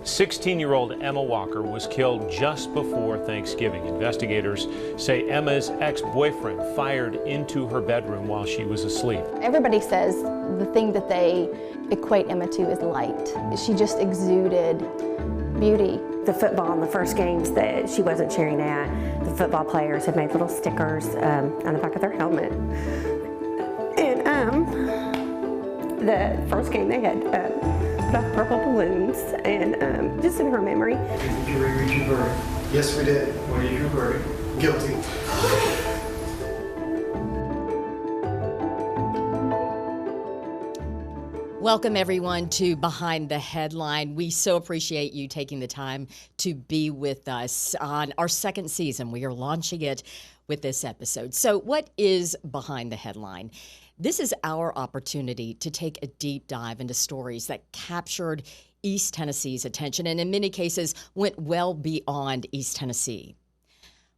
16-year-old Emma Walker was killed just before Thanksgiving. Investigators say Emma's ex-boyfriend fired into her bedroom while she was asleep. Everybody says the thing that they equate Emma to is light. She just exuded beauty. The football in the first games that she wasn't cheering at, the football players had made little stickers on the back of their helmet. And the first game they had put off purple balloons, and just in her memory. Did you read your verdict? Yes, we did. What is your verdict? Guilty. Welcome, everyone, to Behind the Headline. We so appreciate you taking the time to be with us on our second season. We are launching it with this episode. So what is Behind the Headline? This is our opportunity to take a deep dive into stories that captured East Tennessee's attention and in many cases went well beyond East Tennessee.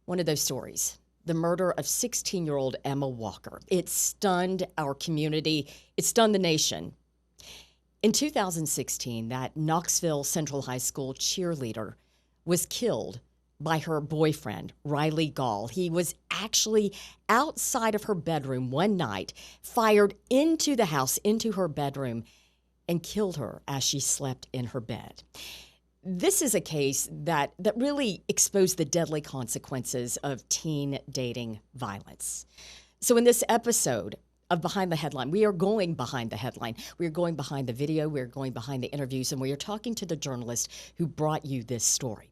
One of those stories, the murder of 16-year-old Emma Walker. It stunned our community. It stunned the nation. In 2016, that Knoxville Central High School cheerleader was killed by her boyfriend, Riley Gall. He was actually outside of her bedroom one night, fired into the house, into her bedroom, and killed her as she slept in her bed. This is a case that really exposed the deadly consequences of teen dating violence. So in this episode of Behind the Headline, we are going behind the headline. We are going behind the video. We are going behind the interviews, and we are talking to the journalist who brought you this story.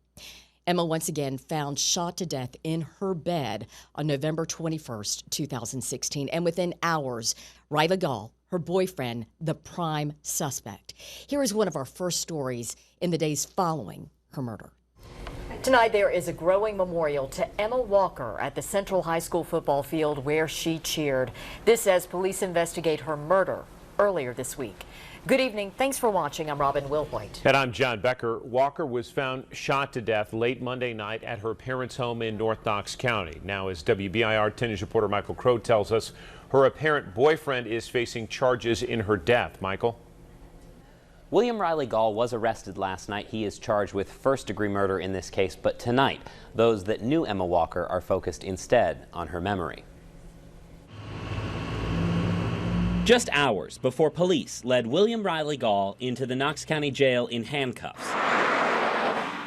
Emma, once again, found shot to death in her bed on November 21st, 2016. And within hours, Riley Gall, her boyfriend, the prime suspect. Here is one of our first stories in the days following her murder. Tonight, there is a growing memorial to Emma Walker at the Central High School football field where she cheered. This as police investigate her murder earlier this week. Good evening. Thanks for watching. I'm Robin Wilhoit. And I'm John Becker. Walker was found shot to death late Monday night at her parents' home in North Knox County. Now, as WBIR 10 News reporter Michael Crow tells us, her apparent boyfriend is facing charges in her death. Michael? William Riley Gall was arrested last night. He is charged with first-degree murder in this case, but tonight, those that knew Emma Walker are focused instead on her memory. Just hours before police led William Riley Gall into the Knox County Jail in handcuffs,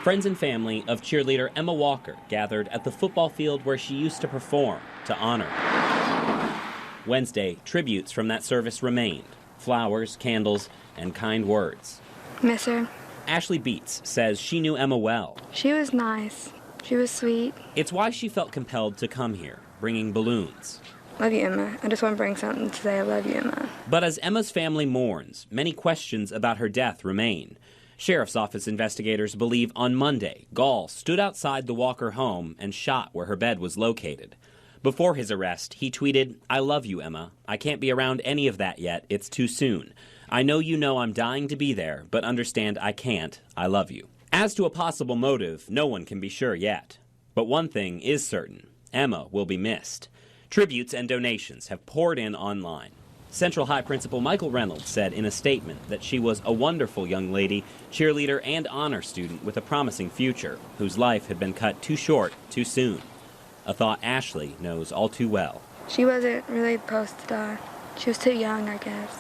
friends and family of cheerleader Emma Walker gathered at the football field where she used to perform to honor her. Wednesday, tributes from that service remained. Flowers, candles, and kind words. Miss her. Ashley Beats says she knew Emma well. She was nice. She was sweet. It's why she felt compelled to come here, bringing balloons. Love you, Emma. I just want to bring something to say I love you, Emma. But as Emma's family mourns, many questions about her death remain. Sheriff's Office investigators believe on Monday, Gall stood outside the Walker home and shot where her bed was located. Before his arrest, he tweeted, "I love you, Emma. I can't be around any of that yet. It's too soon. I know you know I'm dying to be there, but understand I can't. I love you." As to a possible motive, no one can be sure yet. But one thing is certain. Emma will be missed. Tributes and donations have poured in online. Central High Principal Michael Reynolds said in a statement that she was a wonderful young lady, cheerleader and honor student with a promising future, whose life had been cut too short too soon. A thought Ashley knows all too well. She wasn't really supposed to die. She was too young, I guess.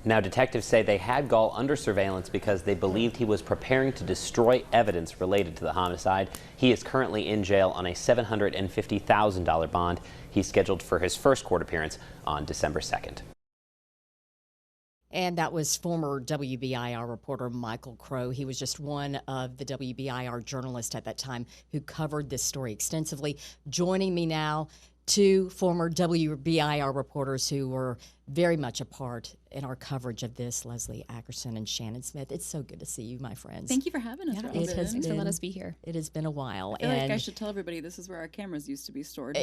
Now, detectives say they had Gall under surveillance because they believed he was preparing to destroy evidence related to the homicide. He is currently in jail on a $750,000 bond. He's scheduled for his first court appearance on December 2nd. And that was former WBIR reporter Michael Crow. He was just one of the WBIR journalists at that time who covered this story extensively. Joining me now, two former WBIR reporters who were very much a part in our coverage of this, Leslie Ackerson and Shannon Smith. It's so good to see you, my friends. Thank you for having us, Robin. Thanks for letting us be here. It has been a while. I feel like I should tell everybody this is where our cameras used to be stored.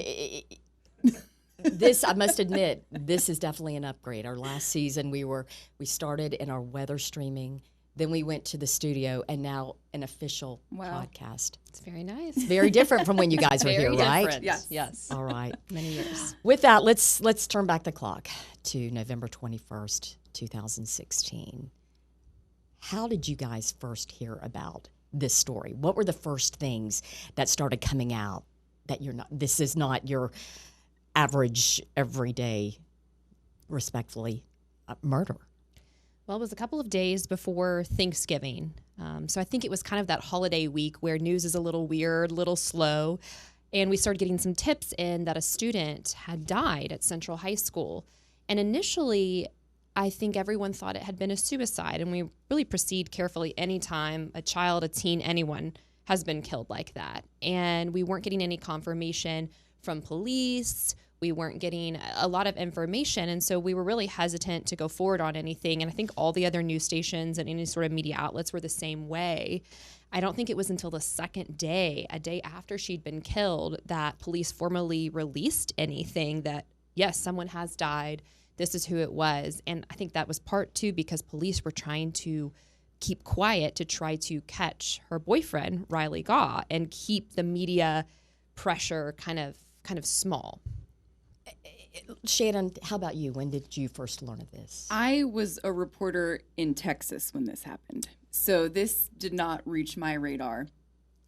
This, I must admit, this is definitely an upgrade. Our last season, we started in our weather streaming, then we went to the studio, and now an official podcast. It's very nice. It's very different from when you guys were here, right? Yes. All right. Many years. With that, let's turn back the clock to November 21st, 2016. how did you guys first hear about this story? What were the first things that started coming out that this is not your average, everyday, respectfully, murder? Well, it was a couple of days before Thanksgiving. So I think it was kind of that holiday week where news is a little weird, a little slow. And we started getting some tips in that a student had died at Central High School. And initially, I think everyone thought it had been a suicide. And we really proceed carefully anytime a child, a teen, anyone has been killed like that. And we weren't getting any confirmation from police. We weren't getting a lot of information. And so we were really hesitant to go forward on anything. And I think all the other news stations and any sort of media outlets were the same way. I don't think it was until the second day, a day after she'd been killed, that police formally released anything that, yes, someone has died. This is who it was. And I think that was part two because police were trying to keep quiet to try to catch her boyfriend, Riley Gaw, and keep the media pressure kind of small. Shannon, how about you? When did you first learn of this? I was a reporter in Texas when this happened. So this did not reach my radar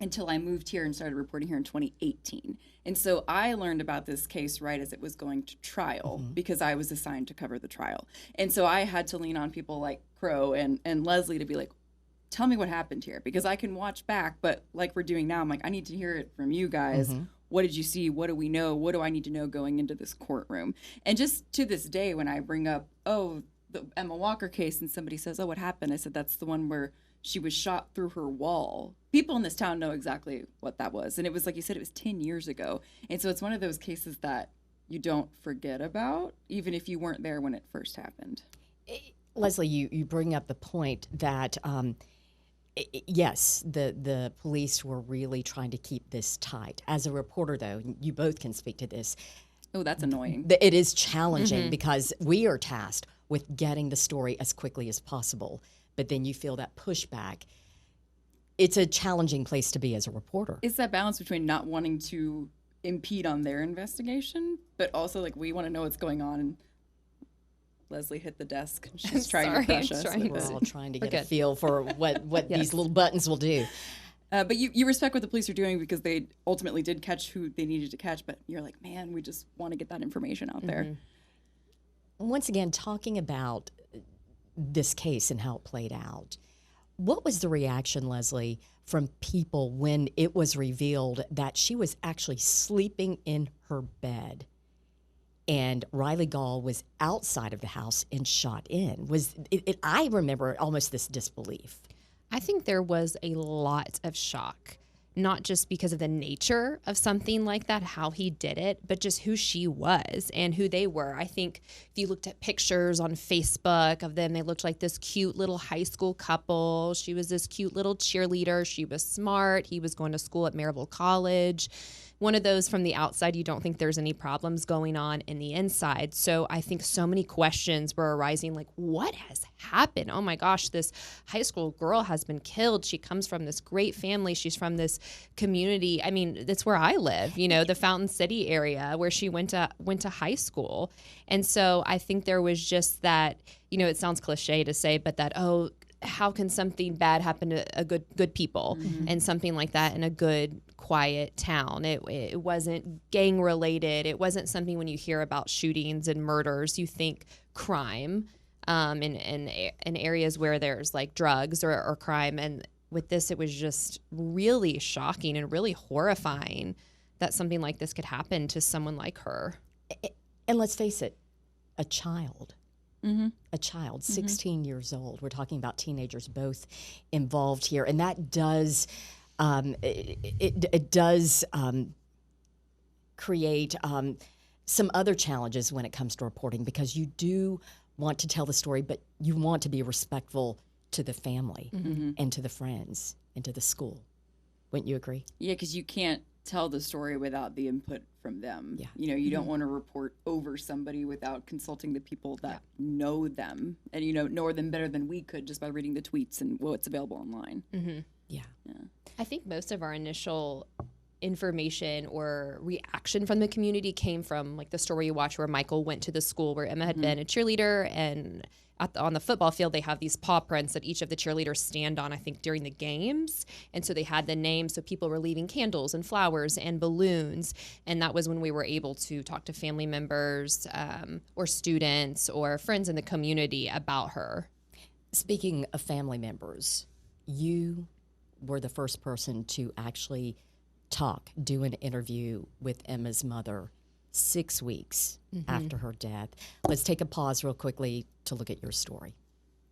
until I moved here and started reporting here in 2018. And so I learned about this case right as it was going to trial because I was assigned to cover the trial. And so I had to lean on people like Crow and Leslie to be like, tell me what happened here, because I can watch back, but like we're doing now, I'm like, I need to hear it from you guys. What did you see? What do we know? What do I need to know going into this courtroom? And just to this day, when I bring up, the Emma Walker case, and somebody says, what happened? I said, that's the one where she was shot through her wall. People in this town know exactly what that was. And it was, like you said, it was 10 years ago. And so it's one of those cases that you don't forget about, even if you weren't there when it first happened. Leslie, you bring up the point that, yes, the police were really trying to keep this tight. As a reporter, though, you both can speak to this. Oh, that's annoying. It is challenging because we are tasked with getting the story as quickly as possible. But then you feel that pushback. It's a challenging place to be as a reporter. It's that balance between not wanting to impede on their investigation, but also like we want to know what's going on. And Leslie hit the desk. She's trying to crush us. We're all trying to get a feel for what these little buttons will do. But you respect what the police are doing because they ultimately did catch who they needed to catch. But you're like, man, we just want to get that information out there. Once again, talking about this case and how it played out, what was the reaction, Leslie, from people when it was revealed that she was actually sleeping in her bed and Riley Gaw was outside of the house and shot in? I remember almost this disbelief. I think there was a lot of shock, not just because of the nature of something like that, how he did it, but just who she was and who they were. I think if you looked at pictures on Facebook of them, they looked like this cute little high school couple. She was this cute little cheerleader. She was smart. He was going to school at Maryville College. One of those from the outside, you don't think there's any problems going on in the inside. So I think so many questions were arising, like, what has happened? Oh my gosh, this high school girl has been killed. She comes from this great family. She's from this community. I mean, that's where I live, the Fountain City area where she went to high school. And so I think there was just that, it sounds cliche to say, but that, how can something bad happen to a good people and something like that in a good, quiet town? It wasn't gang related. It wasn't something when you hear about shootings and murders, you think crime in areas where there's like drugs or crime. And with this, it was just really shocking and really horrifying that something like this could happen to someone like her. And let's face it, a child. A child, 16 years old. We're talking about teenagers both involved here, and that does it does create some other challenges when it comes to reporting, because you do want to tell the story, but you want to be respectful to the family and to the friends and to the school. Wouldn't you agree? Yeah, because you can't tell the story without the input from them. Yeah. You don't want to report over somebody without consulting the people that know them and, know them better than we could just by reading the tweets and what's available online. Yeah. I think most of our initial information or reaction from the community came from like the story you watch where Michael went to the school where Emma had been a cheerleader, and on the football field they have these paw prints that each of the cheerleaders stand on, I think, during the games. And so they had the names, so people were leaving candles and flowers and balloons, and that was when we were able to talk to family members or students or friends in the community about her. Speaking of family members, you were the first person to actually do an interview with Emma's mother 6 weeks after her death. Let's take a pause real quickly to look at your story.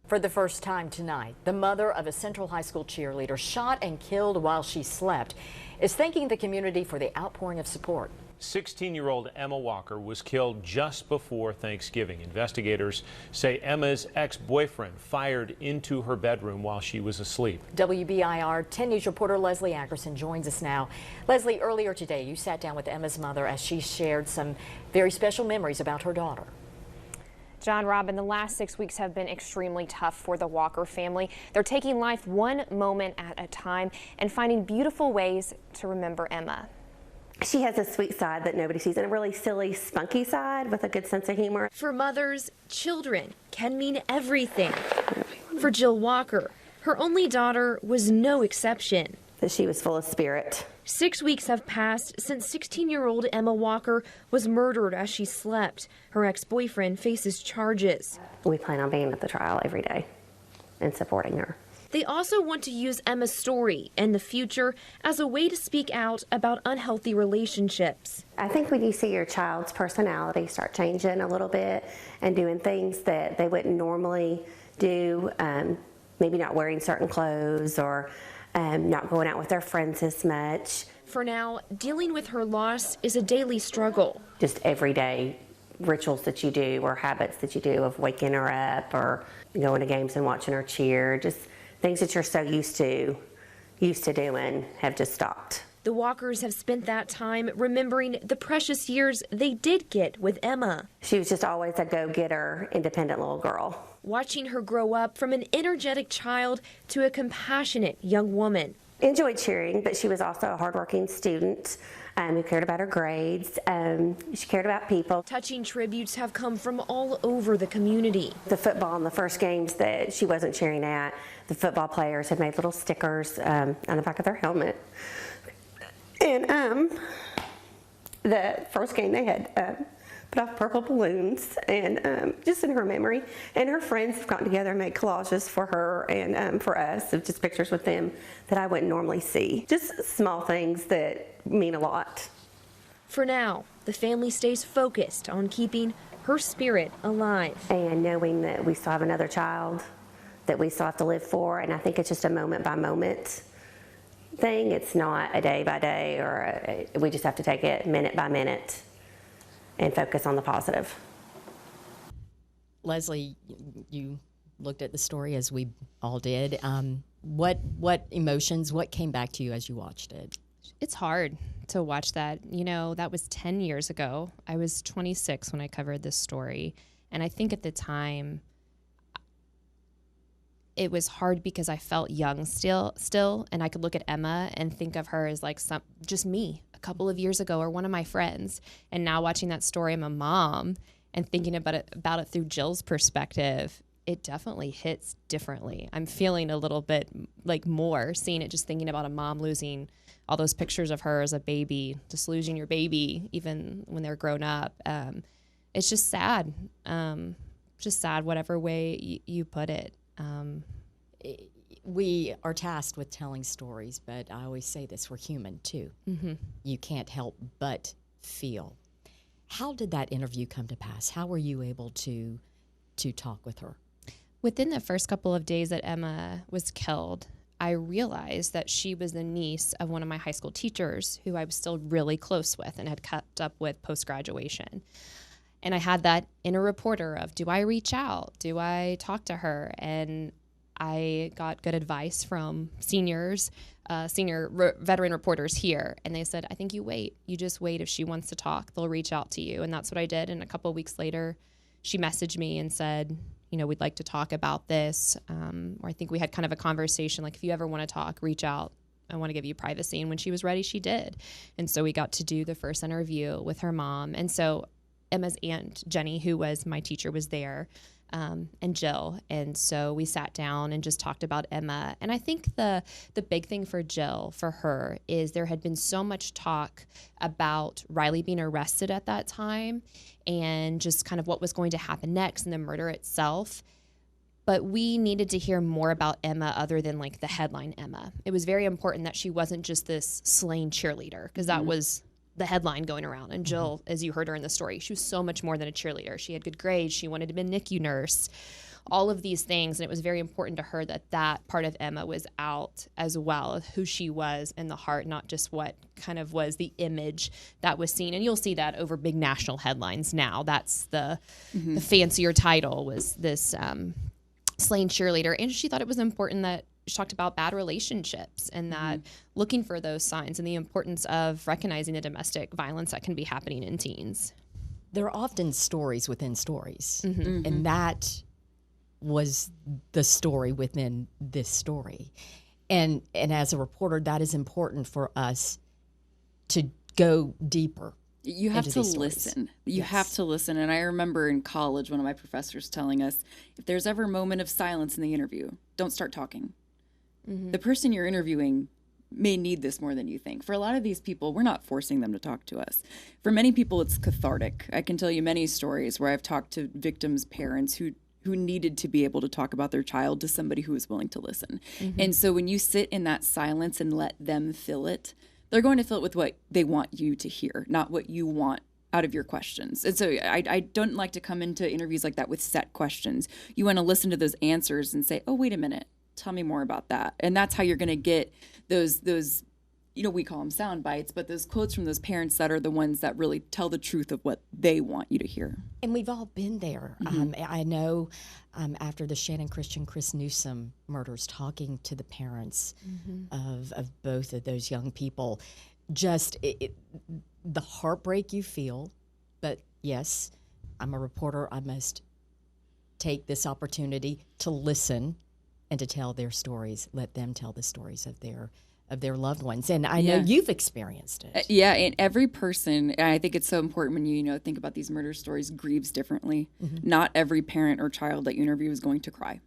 For the first time tonight, the mother of a Central High School cheerleader shot and killed while she slept is thanking the community for the outpouring of support. 16-year-old Emma Walker was killed just before Thanksgiving. Investigators say Emma's ex-boyfriend fired into her bedroom while she was asleep. WBIR 10 News reporter Leslie Ackerson joins us now. Leslie, earlier today you sat down with Emma's mother as she shared some very special memories about her daughter. John, Robin, the last 6 weeks have been extremely tough for the Walker family. They're taking life one moment at a time and finding beautiful ways to remember Emma. She has a sweet side that nobody sees, and a really silly, spunky side with a good sense of humor. For mothers, children can mean everything. For Jill Walker, her only daughter was no exception. That she was full of spirit. 6 weeks have passed since 16-year-old Emma Walker was murdered as she slept. Her ex-boyfriend faces charges. We plan on being at the trial every day and supporting her. They also want to use Emma's story and the future as a way to speak out about unhealthy relationships. I think when you see your child's personality start changing a little bit and doing things that they wouldn't normally do, maybe not wearing certain clothes or not going out with their friends as much. For now, dealing with her loss is a daily struggle. Just everyday rituals that you do or habits that you do of waking her up or going to games and watching her cheer, just things that you're so used to doing have just stopped. The Walkers have spent that time remembering the precious years they did get with Emma. She was just always a go-getter, independent little girl. Watching her grow up from an energetic child to a compassionate young woman. Enjoyed cheering, but she was also a hardworking student who cared about her grades. She cared about people. Touching tributes have come from all over the community. The football in the first games that she wasn't cheering at, the football players had made little stickers on the back of their helmet. And the first game they had put off purple balloons, and just in her memory. And her friends have gotten together and made collages for her and for us of just pictures with them that I wouldn't normally see. Just small things that mean a lot. For now, the family stays focused on keeping her spirit alive. And knowing that we still have another child that we still have to live for, and I think it's just a moment by moment thing. It's not a day by day, or we just have to take it minute by minute and focus on the positive. Leslie, you looked at the story as we all did. What emotions, what came back to you as you watched it? It's hard to watch that. You know, that was 10 years ago. I was 26 when I covered this story. And I think at the time, it was hard because I felt young still, and I could look at Emma and think of her as like just me a couple of years ago or one of my friends. And now watching that story, I'm a mom and thinking about it through Jill's perspective, it definitely hits differently. I'm feeling a little bit like more seeing it, just thinking about a mom losing all those pictures of her as a baby, just losing your baby even when they're grown up. It's just sad. Just sad, whatever way you put it. We are tasked with telling stories, but I always say this, we're human too. Mm-hmm. You can't help but feel. How did that interview come to pass? How were you able to talk with her? Within the first couple of days that Emma was killed, I realized that she was the niece of one of my high school teachers who I was still really close with and had kept up with post-graduation. And I had that inner reporter of, do I reach out? Do I talk to her? And I got good advice from senior veteran reporters here. And they said, I think you wait. You just wait. If she wants to talk, they'll reach out to you. And that's what I did. And a couple of weeks later, she messaged me and said, we'd like to talk about this. Or I think we had kind of a conversation, like, if you ever want to talk, reach out. I want to give you privacy. And when she was ready, she did. And so we got to do the first interview with her mom. And so Emma's aunt, Jenny, who was my teacher, was there, and Jill. And so we sat down and just talked about Emma. And I think the big thing for Jill, for her, is there had been so much talk about Riley being arrested at that time and just kind of what was going to happen next and the murder itself. But we needed to hear more about Emma other than like the headline Emma. It was very important that she wasn't just this slain cheerleader, because that was the headline going around. And Jill, as you heard her in the story, she was so much more than a cheerleader. She had good grades. She wanted to be a NICU nurse, all of these things. And it was very important to her that that part of Emma was out as well, who she was in the heart, not just what kind of was the image that was seen. And you'll see that over big national headlines now. That's the fancier title, was this slain cheerleader. And she thought it was important that she talked about bad relationships and that looking for those signs and the importance of recognizing the domestic violence that can be happening in teens. There are often stories within stories, and that was the story within this story. And as a reporter, that is important for us to go deeper. You have to listen. You have to listen. And I remember in college, one of my professors telling us, if there's ever a moment of silence in the interview, don't start talking. The person you're interviewing may need this more than you think. For a lot of these people, we're not forcing them to talk to us. For many people, it's cathartic. I can tell you many stories where I've talked to victims' parents who needed to be able to talk about their child to somebody who was willing to listen. And so when you sit in that silence and let them fill it, they're going to fill it with what they want you to hear, not what you want out of your questions. And so I don't like to come into interviews like that with set questions. You want to listen to those answers and say, oh, wait a minute, tell me more about that. And that's how you're going to get those, we call them sound bites, but those quotes from those parents that are the ones that really tell the truth of what they want you to hear. And we've all been there. I know after the Shannon Christian, Chris Newsom murders, talking to the parents of both of those young people, just the heartbreak you feel. But yes, I'm a reporter. I must take this opportunity to listen and to tell their stories, let them tell the stories of their loved ones. And I know you've experienced it. Yeah, and every person, and I think it's so important when you think about these murder stories, grieves differently. Not every parent or child that you interview is going to cry.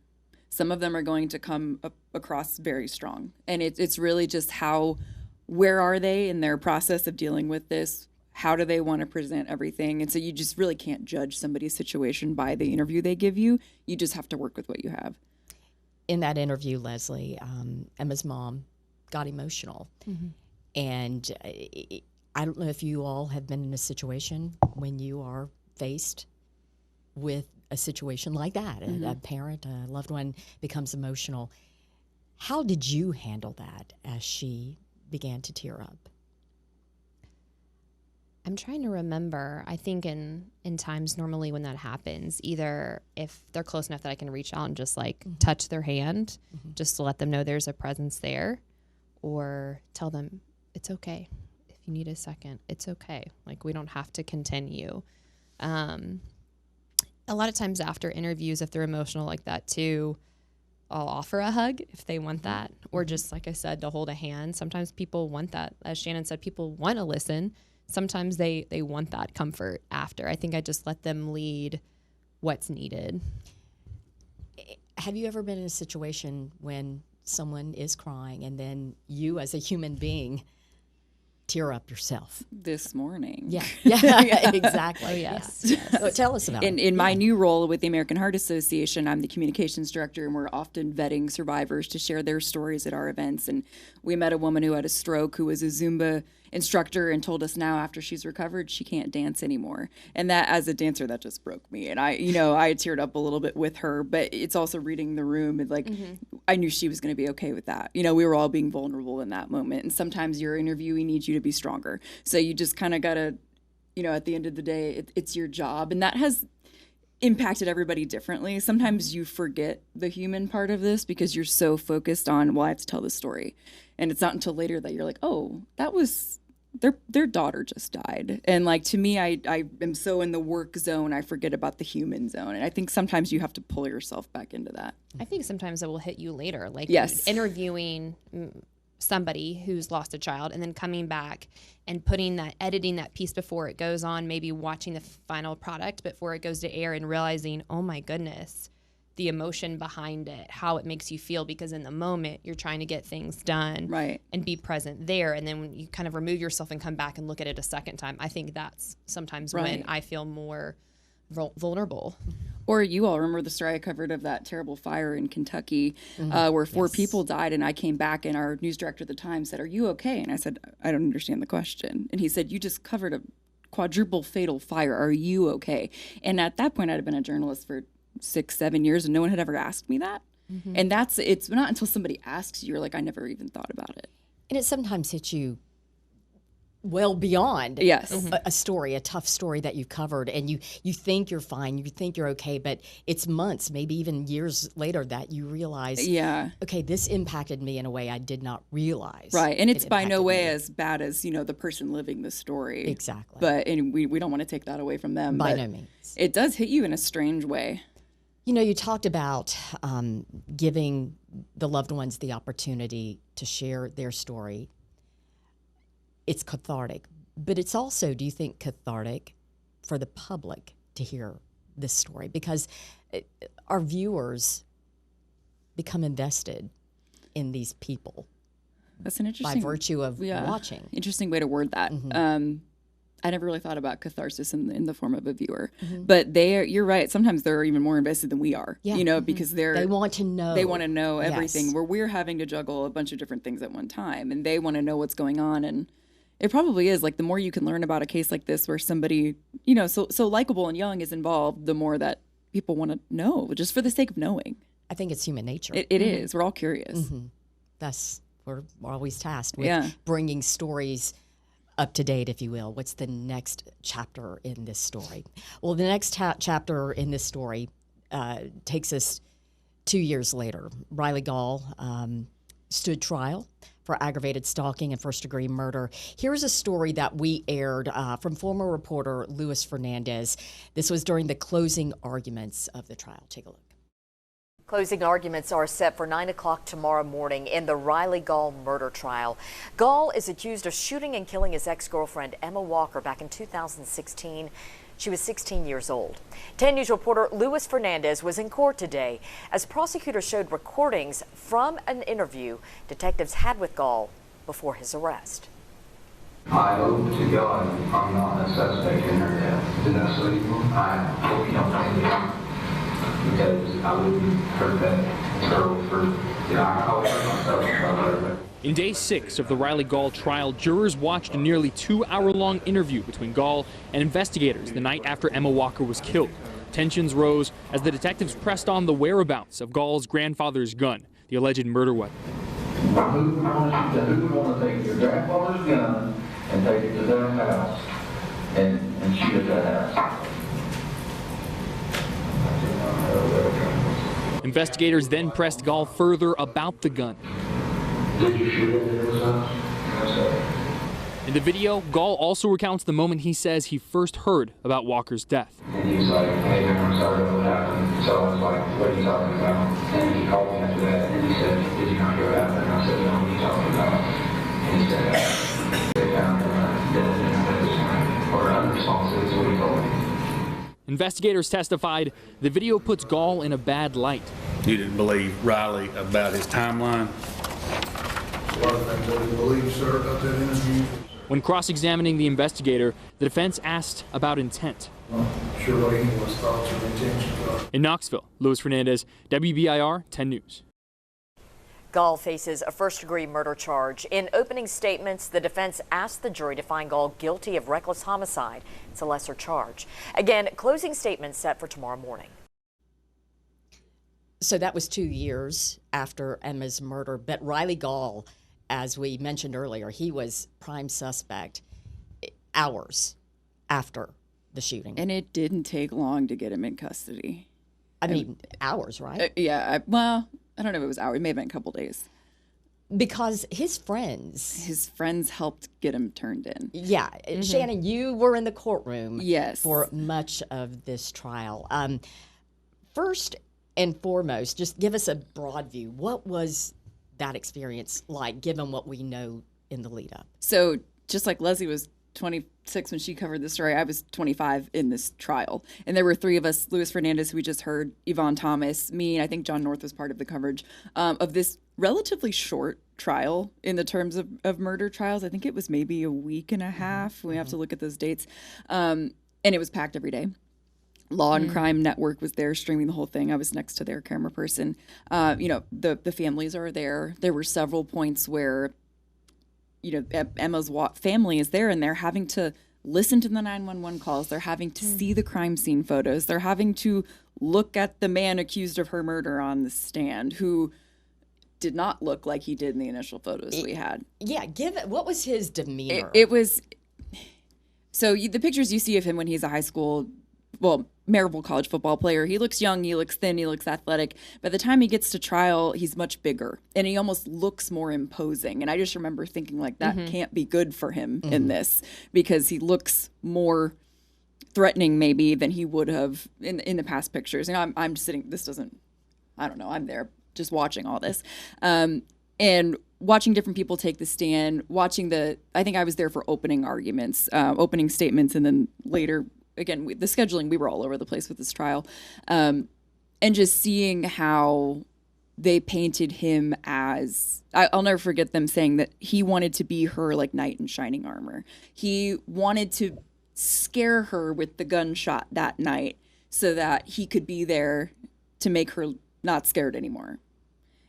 Some of them are going to come across very strong. And it's really just where are they in their process of dealing with this? How do they want to present everything? And so you just really can't judge somebody's situation by the interview they give you. You just have to work with what you have. In that interview, Leslie, Emma's mom got emotional. And I don't know if you all have been in a situation when you are faced with a situation like that. A parent, a loved one becomes emotional. How did you handle that as she began to tear up? I'm trying to remember. I think in times normally when that happens, either if they're close enough that I can reach out and just touch their hand, just to let them know there's a presence there, or tell them it's okay. If you need a second, it's okay. We don't have to continue. A lot of times after interviews, if they're emotional like that too, I'll offer a hug if they want that, or just, like I said, to hold a hand. Sometimes people want that. As Shannon said, people want to listen. Sometimes they want that comfort after. I think I just let them lead what's needed. Have you ever been in a situation when someone is crying and then you as a human being tear up yourself? This morning. Yeah, exactly. Oh, yes. So tell us about it. In my new role with the American Heart Association, I'm the communications director, and we're often vetting survivors to share their stories at our events. And we met a woman who had a stroke who was a Zumba instructor and told us now after she's recovered, she can't dance anymore. And that, as a dancer, that just broke me. And I teared up a little bit with her, but it's also reading the room. And I knew she was going to be okay with that. We were all being vulnerable in that moment. And sometimes your interviewee needs you to be stronger. So you just kind of got to, at the end of the day, it's your job. And that has impacted everybody differently. Sometimes you forget the human part of this because you're so focused on, well, I have to tell this story. And it's not until later that you're like, oh, that was their daughter just died. And to me, I am so in the work zone, I forget about the human zone. And I think sometimes you have to pull yourself back into that. I think sometimes it will hit you later. Yes. Interviewing somebody who's lost a child and then coming back and editing that piece before it goes on, maybe watching the final product before it goes to air and realizing, oh my goodness, the emotion behind it, how it makes you feel, because in the moment you're trying to get things done and be present there. And then when you kind of remove yourself and come back and look at it a second time, I think that's sometimes when I feel more vulnerable. Or you all remember the story I covered of that terrible fire in Kentucky where 4 people died, and I came back and our news director at the time said, "Are you okay?" And I said, "I don't understand the question." And he said, "You just covered a quadruple fatal fire. Are you okay?" And at that point, I'd have been a journalist for 6-7 years and no one had ever asked me that. And it's not until somebody asks you, you're like, I never even thought about it. And it sometimes hits you well beyond a story, a tough story that you've covered, and you think you're fine, you think you're okay, but it's months, maybe even years later that you realize, okay, this impacted me in a way I did not realize. Right, and it's by no way as bad as, the person living the story. Exactly. But we don't want to take that away from them. By no means. It does hit you in a strange way. You talked about giving the loved ones the opportunity to share their story. It's cathartic, but it's also, do you think, cathartic for the public to hear this story? Because our viewers become invested in these people. That's an interesting, by virtue of watching. Interesting way to word that. I never really thought about catharsis in the form of a viewer, but you're right. Sometimes they're even more invested than we are, because they want to know. They want to know everything where we're having to juggle a bunch of different things at one time, and they want to know what's going on. And it probably is like the more you can learn about a case like this where somebody, so likable and young is involved, the more that people want to know just for the sake of knowing. I think it's human nature. It is. We're all curious. We're always tasked with bringing stories up to date, if you will. What's the next chapter in this story? Well, the next chapter in this story takes us 2 years later. Riley Gall stood trial for aggravated stalking and first-degree murder. Here's a story that we aired from former reporter Luis Fernandez. This was during the closing arguments of the trial. Take a look. Closing arguments are set for 9 o'clock tomorrow morning in the Riley Gall murder trial. Gall is accused of shooting and killing his ex-girlfriend Emma Walker back in 2016. She was 16 years old. 10 News reporter Luis Fernandez was in court today as prosecutors showed recordings from an interview detectives had with Gall before his arrest. I hope to God I'm not a suspect in her death. Is that so? I hope you don't think me. Because I wouldn't hurt that girl I would hurt myself if I let her. In day 6 of the Riley Gall trial, jurors watched a nearly 2-hour-long interview between Gall and investigators the night after Emma Walker was killed. Tensions rose as the detectives pressed on the whereabouts of Gall's grandfather's gun, the alleged murder weapon. Who would want to take your grandfather's gun and take it to their house and shoot at that house? Investigators then pressed Gall further about the gun. Did you shoot it at his house? In the video, Gall also recounts the moment he says he first heard about Walker's death. And he was like, hey, I'm sorry what happened. So I was like, what are you talking about? And he called me after that and he said, did you not hear what happened? And I said, no, what are you talking about? And he said, they found him dead in his home. Or unresponsive is what he told me. Investigators testified the video puts Gall in a bad light. You didn't believe Riley about his timeline? A lot of things I didn't believe, sir, about that interview. When cross-examining the investigator, the defense asked about intent. Sure what anyone's thoughts or intentions are. In Knoxville, Luis Fernandez, WBIR 10 News. Gall faces a first-degree murder charge. In opening statements, the defense asked the jury to find Gall guilty of reckless homicide. It's a lesser charge. Again, closing statements set for tomorrow morning. So that was 2 years after Emma's murder, but Riley Gall, as we mentioned earlier, he was prime suspect hours after the shooting. And it didn't take long to get him in custody. I mean, hours, right? Well, I don't know if it was hours. It may have been a couple days. Because his friends helped get him turned in. Yeah. Shannon, you were in the courtroom yes. for much of this trial. First and foremost, just give us a broad view. What was that experience like, given what we know in the lead up? So just like Leslie was 26 when she covered the story, I was 25 in this trial. And there were three of us, Luis Fernandez, who we just heard, Yvonne Thomas, me, and I think John North was part of the coverage of this relatively short trial in the terms of murder trials. I think it was maybe a week and a half. We have to look at those dates. And it was packed every day. Law and Crime Network was there streaming the whole thing. I was next to their camera person. The families are there. There were several points where, Emma's family is there and they're having to listen to the 911 calls. They're having to see the crime scene photos. They're having to look at the man accused of her murder on the stand, who did not look like he did in the initial photos we had. Yeah, what was his demeanor? It was, so the pictures you see of him when he's a high school, Maryville college football player, he looks young, he looks thin, he looks athletic. By the time he gets to trial, he's much bigger and he almost looks more imposing. And I just remember thinking like that can't be good for him in this, because he looks more threatening maybe than he would have in the past pictures. I'm just sitting, I don't know, I'm there just watching all this. And watching different people take the stand, I think I was there for opening arguments, opening statements, and then later, again, the scheduling, we were all over the place with this trial. And just seeing how they painted him as, I'll never forget them saying that he wanted to be her like knight in shining armor. He wanted to scare her with the gunshot that night so that he could be there to make her not scared anymore.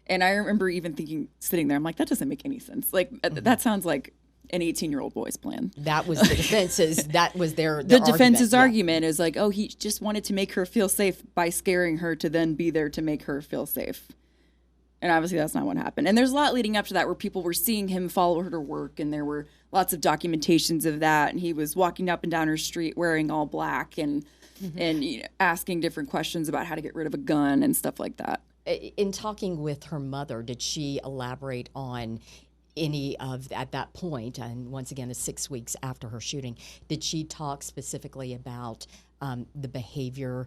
And I remember even thinking, sitting there, I'm like, that doesn't make any sense. Like, that sounds like an 18-year-old boy's plan. That was the defense's, that was their the defense's argument is like, oh, he just wanted to make her feel safe by scaring her to then be there to make her feel safe. And obviously that's not what happened. And there's a lot leading up to that where people were seeing him follow her to work, and there were lots of documentations of that. And he was walking up and down her street wearing all black and asking different questions about how to get rid of a gun and stuff like that. In talking with her mother, did she elaborate on any of, at that point, and once again, it's 6 weeks after her shooting, did she talk specifically about the behavior?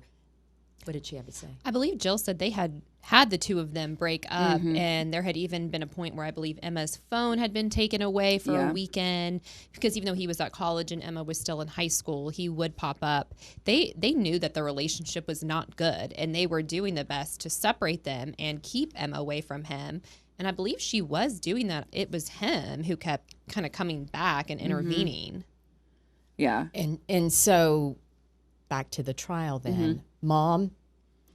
What did she have to say? I believe Jill said they had the two of them break up, and there had even been a point where I believe Emma's phone had been taken away for a weekend, because even though he was at college and Emma was still in high school, he would pop up. They knew that the relationship was not good, and they were doing the best to separate them and keep Emma away from him. And I believe she was doing that. It was him who kept kind of coming back and intervening. Yeah. And so back to the trial then. Mom,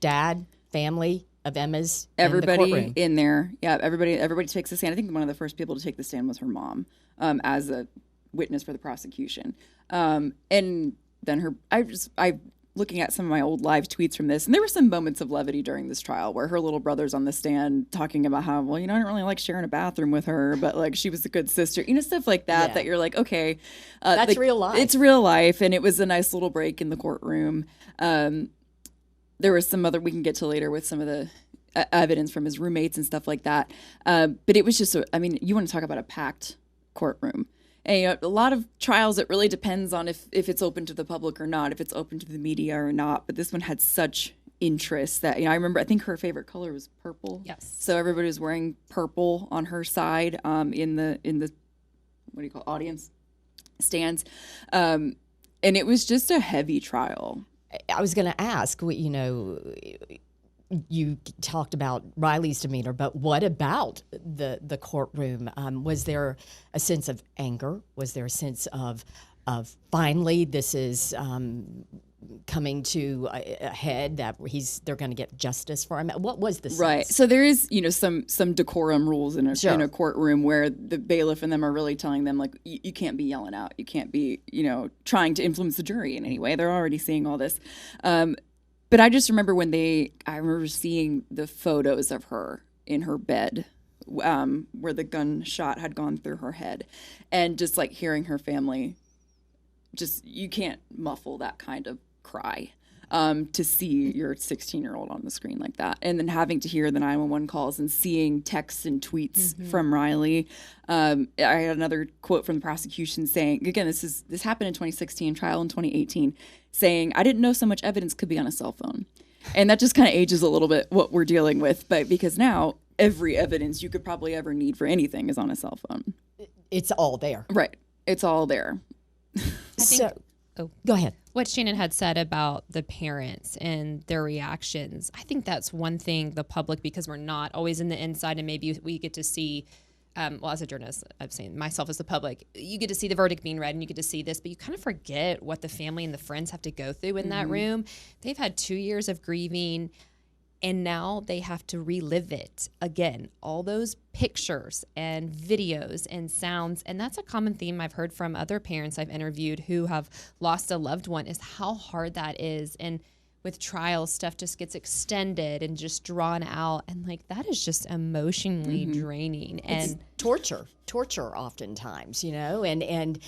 dad, family of Emma's, everybody in there. Yeah, everybody takes the stand. I think one of the first people to take the stand was her mom, as a witness for the prosecution. And then I looking at some of my old live tweets from this, and there were some moments of levity during this trial where her little brother's on the stand talking about how, I don't really like sharing a bathroom with her, but like she was a good sister, stuff like that, that you're like, okay. That's real life. It's real life, and it was a nice little break in the courtroom. There was some other, we can get to later with some of the evidence from his roommates and stuff like that. But it was just, you want to talk about a packed courtroom. And a lot of trials, it really depends on if it's open to the public or not, if it's open to the media or not. But this one had such interest that, I think her favorite color was purple. Yes. So everybody was wearing purple on her side in the what do you call it, audience stands. And it was just a heavy trial. I was going to ask, you talked about Riley's demeanor, but what about the courtroom? Was there a sense of anger? Was there a sense of finally this is coming to a head, that they're going to get justice for him? What was the sense? Right. So there is, some decorum rules in a courtroom where the bailiff and them are really telling them, like, you can't be yelling out. You can't be, trying to influence the jury in any way. They're already seeing all this. But I just remember I remember seeing the photos of her in her bed, where the gunshot had gone through her head, and just like hearing her family, you can't muffle that kind of cry, to see your 16-year-old on the screen like that. And then having to hear the 911 calls and seeing texts and tweets from Riley. I had another quote from the prosecution saying, again, this happened in 2016, trial in 2018, saying, I didn't know so much evidence could be on a cell phone. And that just kind of ages a little bit what we're dealing with. But because now every evidence you could probably ever need for anything is on a cell phone. It's all there. Right. It's all there. Go ahead. What Shannon had said about the parents and their reactions, I think that's one thing the public, because we're not always in the inside and maybe we get to see, well, as a journalist, I'm saying myself as the public, you get to see the verdict being read and you get to see this, but you kind of forget what the family and the friends have to go through in that room. They've had 2 years of grieving, and now they have to relive it again. All those pictures and videos and sounds. And that's a common theme I've heard from other parents I've interviewed who have lost a loved one, is how hard that is. And with trials, stuff just gets extended and just drawn out. And like, that is just emotionally draining. And And torture oftentimes, and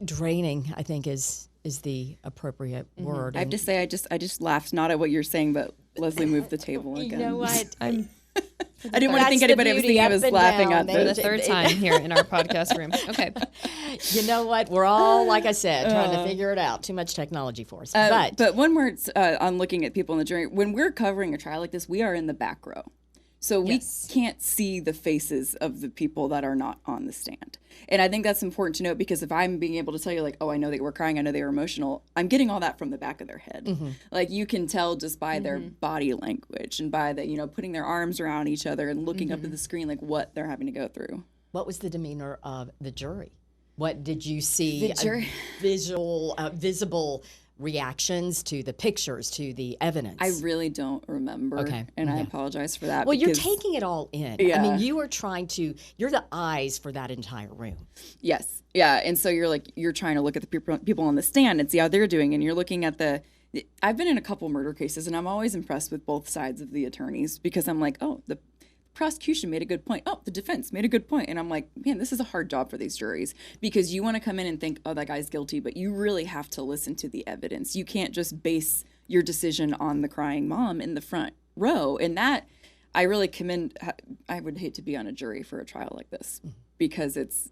draining, I think is the appropriate word. I have to say, I just laughed, not at what you're saying, but Leslie moved the table again. You know what? I didn't want to think anybody was thinking I was laughing at for the this. third time here in our podcast room. Okay. You know what? We're all, like I said, trying to figure it out. Too much technology for us. But one word on looking at people in the jury, when we're covering a trial like this, we are in the back row. So we can't see the faces of the people that are not on the stand. And I think that's important to note, because if I'm being able to tell you, like, oh, I know they were crying, I know they were emotional, I'm getting all that from the back of their head. Like, you can tell just by their body language and by the, putting their arms around each other and looking up at the screen, like what they're having to go through. What was the demeanor of the jury? What did you see? The jury. Visible reactions to the pictures, to the evidence? I really don't remember. Okay. And I apologize for that. Well, you're taking it all in. Yeah. I mean, you're the eyes for that entire room. Yes. Yeah. And so you're trying to look at the people on the stand and see how they're doing. And you're looking at I've been in a couple murder cases, and I'm always impressed with both sides of the attorneys, because I'm like, oh, the prosecution made a good point. Oh, the defense made a good point. And I'm like, man, this is a hard job for these juries, because you want to come in and think, oh, that guy's guilty, but you really have to listen to the evidence. You can't just base your decision on the crying mom in the front row. And that, I really commend. I would hate to be on a jury for a trial like this, because it's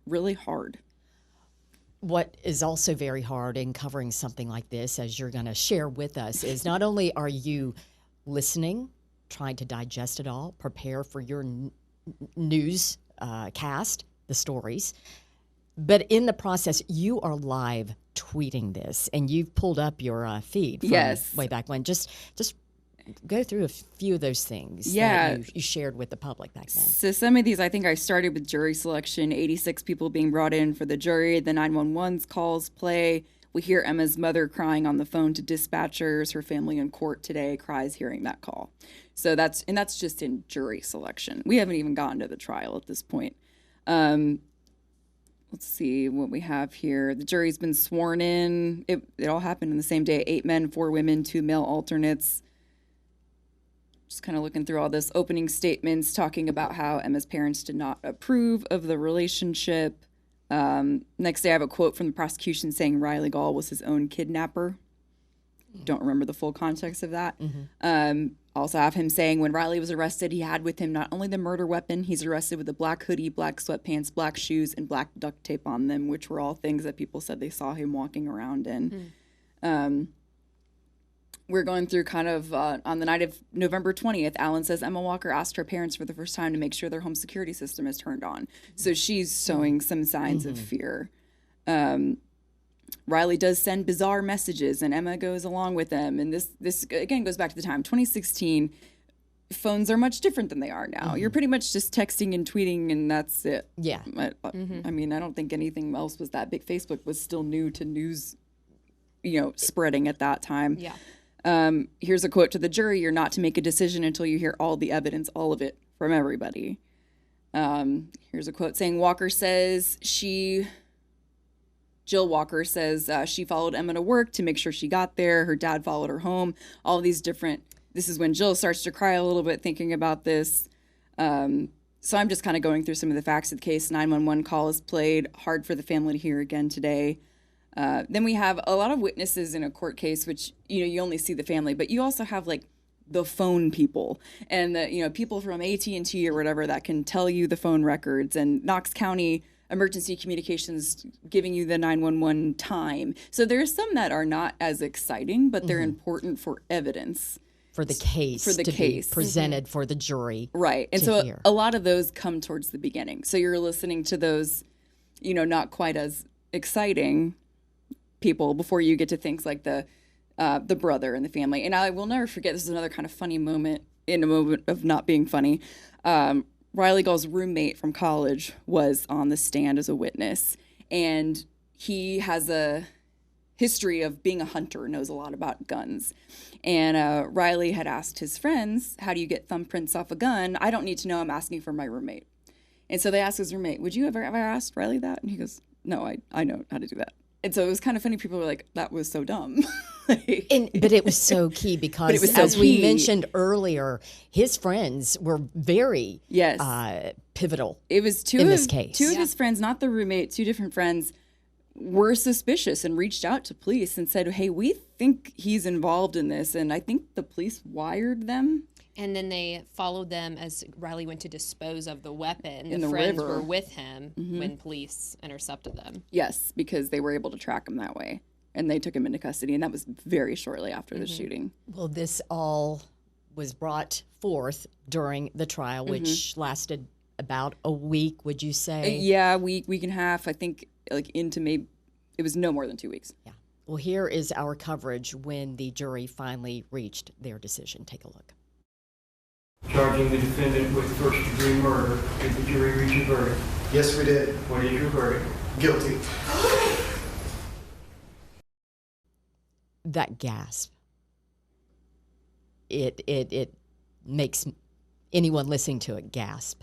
really hard. What is also very hard in covering something like this, as you're going to share with us, is not only are you listening, trying to digest it all, prepare for your news cast, the stories, but in the process, you are live tweeting this, and you've pulled up your feed from way back when. Just go through a few of those things that you shared with the public back then. So some of these, I think I started with jury selection, 86 people being brought in for the jury, the 911's calls play. We hear Emma's mother crying on the phone to dispatchers. Her family in court today cries hearing that call. So that's just in jury selection. We haven't even gotten to the trial at this point. Let's see what we have here. The jury's been sworn in. It all happened in the same day. 8 men, 4 women, 2 male alternates. Just kind of looking through all this. Opening statements talking about how Emma's parents did not approve of the relationship. Next day, I have a quote from the prosecution saying Riley Gall was his own kidnapper. Don't remember the full context of that. Also have him saying when Riley was arrested, he had with him not only the murder weapon, he's arrested with a black hoodie, black sweatpants, black shoes, and black duct tape on them, which were all things that people said they saw him walking around in. We're going through kind of on the night of November 20th, Alan says Emma Walker asked her parents for the first time to make sure their home security system is turned on. So she's showing some signs of fear. Riley does send bizarre messages, and Emma goes along with them. And this again goes back to the time, 2016. Phones are much different than they are now. You're pretty much just texting and tweeting, and that's it. Yeah. I mean, I don't think anything else was that big. Facebook was still new to news, spreading at that time. Yeah. Here's a quote to the jury: "You're not to make a decision until you hear all the evidence, all of it, from everybody." Here's a quote saying Jill Walker says she followed Emma to work to make sure she got there. Her dad followed her home. All these different. This is when Jill starts to cry a little bit thinking about this. So I'm just kind of going through some of the facts of the case. 911 call is played. Hard for the family to hear again today. Then we have a lot of witnesses in a court case, which, you only see the family, but you also have like the phone people and the, people from AT&T or whatever that can tell you the phone records, and Knox County Emergency Communications giving you the 911 time. So there's some that are not as exciting, but they're important for evidence. for the case be presented for the jury. Right. And so a lot of those come towards the beginning. So you're listening to those, not quite as exciting people before you get to things like the brother and the family. And I will never forget, this is another kind of funny moment in a moment of not being funny. Riley Gall's roommate from college was on the stand as a witness, and he has a history of being a hunter, knows a lot about guns. And Riley had asked his friends, how do you get thumbprints off a gun? I don't need to know, I'm asking for my roommate. And so they asked his roommate, would you ever asked Riley that? And he goes, no, I know how to do that. And so it was kind of funny. People were like, that was so dumb. But it was so key because, as we mentioned earlier, his friends were very pivotal. It was this case. Two of his friends, not the roommate, two different friends, were suspicious and reached out to police and said, hey, we think he's involved in this. And I think the police wired them. And then they followed them as Riley went to dispose of the weapon. In the friends river. were with him when police intercepted them. Yes, because they were able to track him that way. And they took him into custody. And that was very shortly after the shooting. Well, this all was brought forth during the trial, which lasted about a week, would you say? Yeah, week and a half. I think into maybe, it was no more than 2 weeks. Yeah. Well, here is our coverage when the jury finally reached their decision. Take a look. Charging the defendant with first-degree murder. Did the jury reach a verdict? Yes, we did. What is your verdict? Guilty. That gasp. It makes anyone listening to it gasp.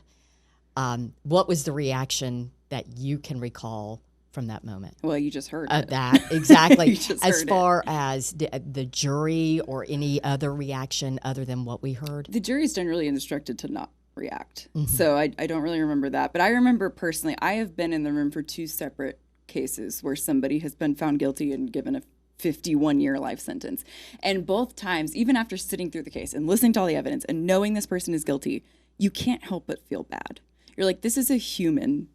What was the reaction that you can recall from that moment? Well, you just heard it. That, exactly. As far as the jury or any other reaction other than what we heard? The jury's generally instructed to not react. So I don't really remember that. But I remember personally, I have been in the room for 2 separate cases where somebody has been found guilty and given a 51-year life sentence. And both times, even after sitting through the case and listening to all the evidence and knowing this person is guilty, you can't help but feel bad. You're like, this is a human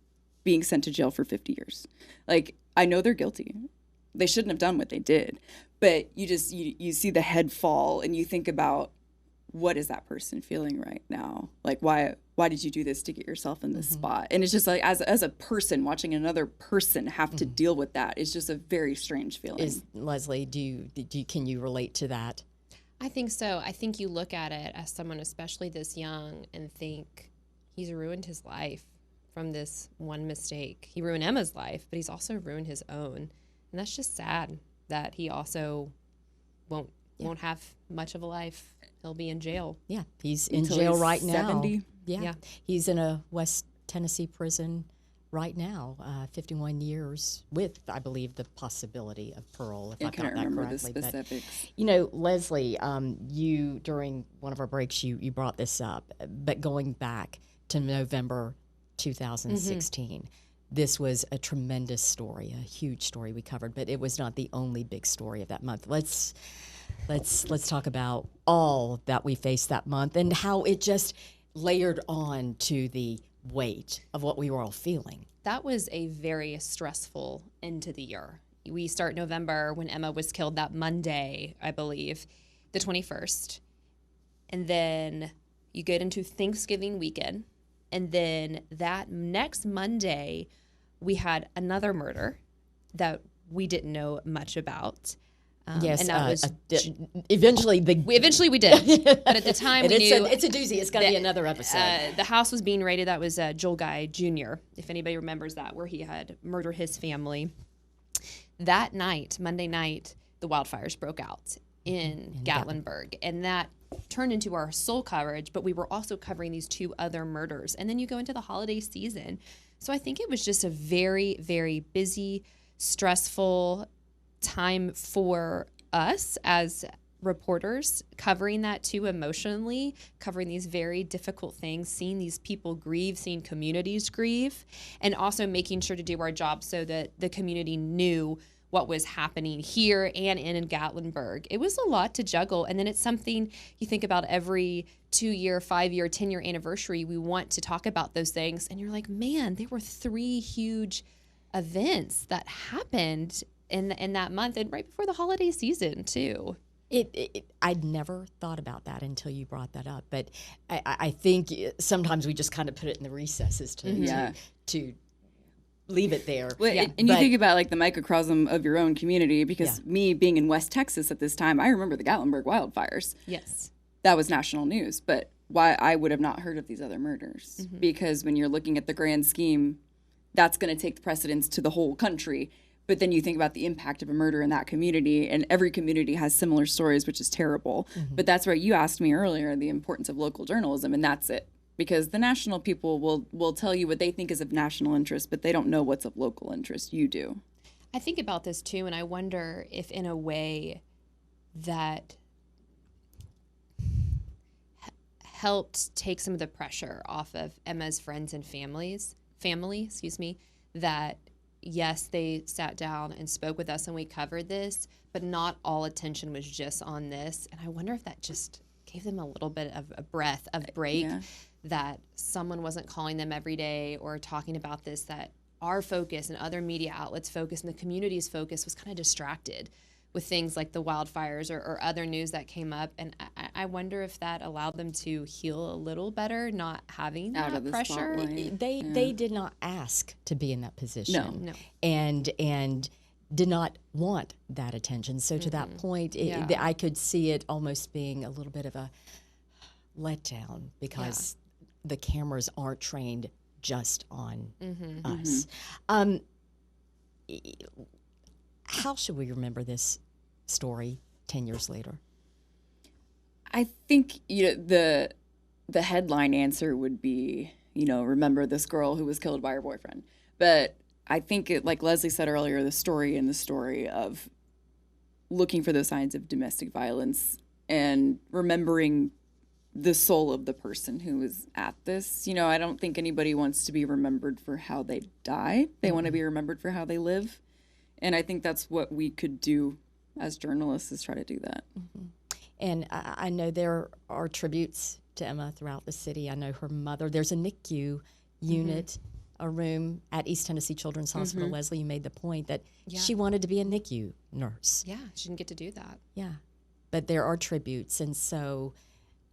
being sent to jail for 50 years. Like, I know they're guilty. They shouldn't have done what they did. But you see the head fall and you think about, what is that person feeling right now? Like, why did you do this to get yourself in this spot? And it's just like, as a person watching another person have to deal with that, it's just a very strange feeling. Leslie, can you relate to that? I think so. I think you look at it as someone, especially this young, and think he's ruined his life from this one mistake. He ruined Emma's life, but he's also ruined his own. And that's just sad that he also won't have much of a life. He'll be in jail. Yeah, he's in jail right now. 70. Yeah, he's in a West Tennessee prison right now, 51 years with, I believe, the possibility of parole, if I got that correctly. I can't remember the specifics. But, Leslie, you, during one of our breaks, you brought this up, but going back to November 2016, this was a tremendous story, a huge story we covered, but it was not the only big story of that month. Let's talk about all that we faced that month and how it just layered on to the weight of what we were all feeling. That was a very stressful end to the year. We start November when Emma was killed that Monday, I believe, the 21st. And then you get into Thanksgiving weekend. And then that next Monday, we had another murder that we didn't know much about. Yes, and that was eventually we did. But at the time, we knew it's a doozy. It's got to be another episode. The house was being raided. That was Joel Guy Jr., if anybody remembers that, where he had murdered his family. That night, Monday night, the wildfires broke out in Gatlinburg, and that turned into our sole coverage. But we were also covering these 2 other murders, and then you go into the holiday season. So I think it was just a very, very busy, stressful time for us as reporters, covering that too emotionally, covering these very difficult things, seeing these people grieve, seeing communities grieve, and also making sure to do our job so that the community knew what was happening here and in Gatlinburg. It was a lot to juggle, and then it's something you think about every 2-year, 5-year, 10-year anniversary. We want to talk about those things, and you're like, man, there were 3 huge events that happened in that month and right before the holiday season too. I'd never thought about that until you brought that up. But I think sometimes we just kind of put it in the recesses to leave it there. Well, and you think about like the microcosm of your own community, because me being in West Texas at this time, I remember the Gatlinburg wildfires. Yes. That was national news, but why I would have not heard of these other murders, because when you're looking at the grand scheme, that's going to take the precedence to the whole country. But then you think about the impact of a murder in that community, and every community has similar stories, which is terrible. But that's where you asked me earlier, the importance of local journalism, and that's it. Because the national people will tell you what they think is of national interest, but they don't know what's of local interest. You do. I think about this too, and I wonder if in a way that helped take some of the pressure off of Emma's friends and family, that yes, they sat down and spoke with us and we covered this, but not all attention was just on this. And I wonder if that just gave them a little bit of a break, that someone wasn't calling them every day or talking about this, that our focus and other media outlets' focus and the community's focus was kind of distracted with things like the wildfires or other news that came up. And I wonder if that allowed them to heal a little better, not having that pressure. They did not ask to be in that position. No. And did not want that attention. So to that point, I could see it almost being a little bit of a letdown, because the cameras aren't trained just on us. How should we remember this story 10 years later? I think the headline answer would be, remember this girl who was killed by her boyfriend. But I think, like Leslie said earlier, the story of looking for those signs of domestic violence and remembering the soul of the person who was at this. I don't think anybody wants to be remembered for how they died. They want to be remembered for how they live. And I think that's what we could do as journalists, is try to do that. And I know there are tributes to Emma throughout the city. I know her mother, there's a NICU unit, a room at East Tennessee Children's Hospital. Leslie, you made the point that she wanted to be a NICU nurse. Yeah, she didn't get to do that. Yeah, but there are tributes, and so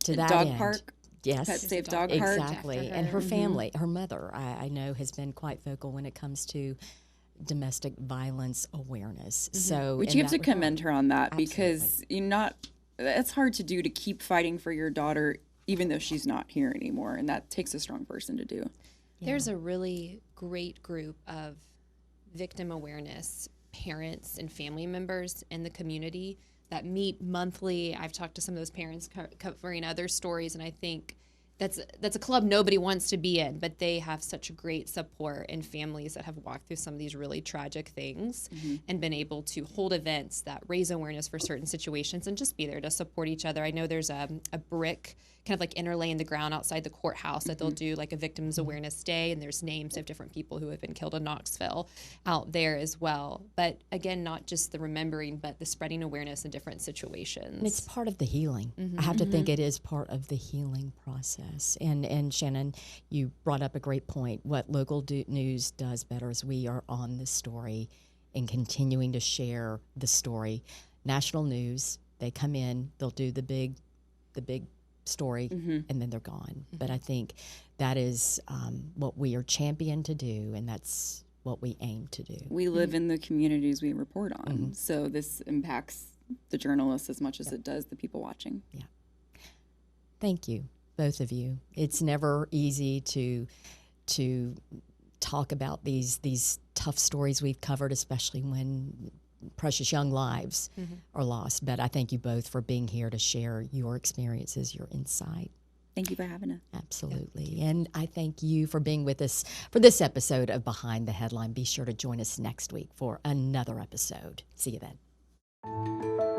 to that dog end, park. Yes, Pet Safe Dog Park. Exactly. And her family, her mother, I know, has been quite vocal when it comes to domestic violence awareness. So, which you have to commend her on that, because it's hard to do, to keep fighting for your daughter even though she's not here anymore, and that takes a strong person to do. There's a really great group of victim awareness parents and family members in the community that meet monthly. I've talked to some of those parents covering other stories, and I think that's a club nobody wants to be in, but they have such great support in families that have walked through some of these really tragic things and been able to hold events that raise awareness for certain situations and just be there to support each other. I know there's a brick kind of like interlay in the ground outside the courthouse that they'll do like a victims awareness day, and there's names of different people who have been killed in Knoxville out there as well. But again, not just the remembering, but the spreading awareness in different situations. And it's part of the healing. I have to think it is part of the healing process. And Shannon, you brought up a great point. What local news does better is we are on the story and continuing to share the story. National news, they come in, they'll do the big story, and then they're gone. But I think that is what we are championed to do, and that's what we aim to do. We live in the communities we report on, so this impacts the journalists as much as it does the people watching. Yeah. Thank you, both of you. It's never easy to talk about these tough stories we've covered, especially when precious young lives are lost. But I thank you both for being here to share your experiences, your insight. Thank you for having us. Absolutely. And I thank you for being with us for this episode of Behind the Headline. Be sure to join us next week for another episode. See you then.